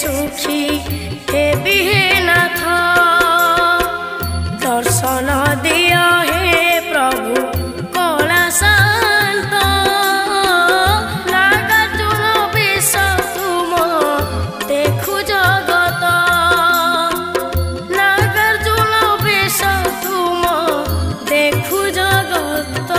सुखी हे नाथ दर्शन दिया हे प्रभु कला शांत नागार्जुन बेश तुम देखु जगत नागार्जुन बेश तुम देखु जगत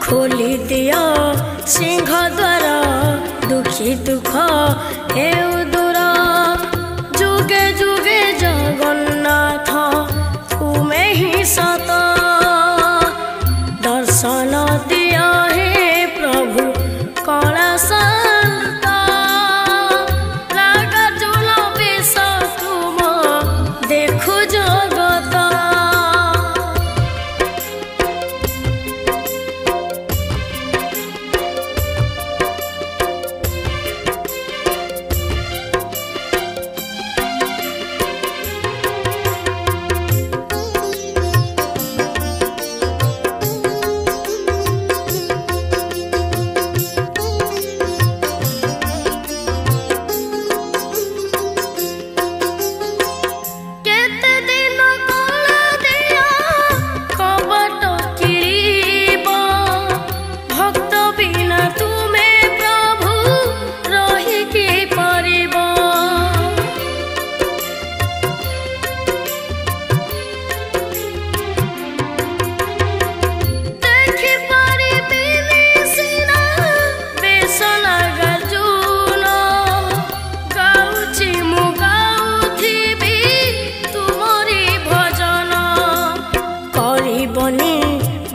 खोली दिया सिंह द्वार दुखी दुख हे दूर जुगे जुगे जगन्नाथ तुमे ही सत दर्शन दिया हे प्रभु कला शांत नागार्जुन बेश तुम देखु जगत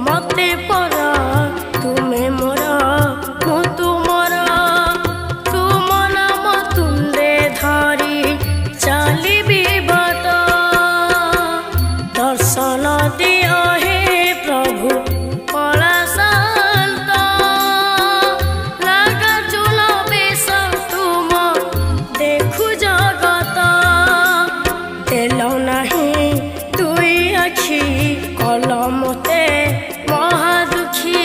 मते पर तुमे मोर मु तुमर तुम नाम तुंदे धरी चलिबी बट दर्शन दियो हे प्रभु कला शांत नागार्जुन बेश तुम देखु जगत देल नहीं दुई आखि कल मते महादुखी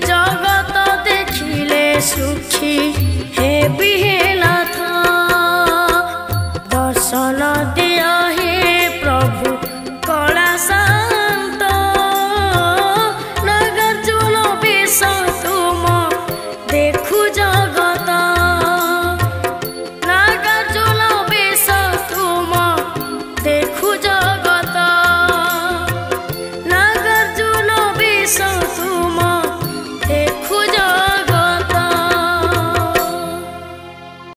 जगत देखिले सुखी हे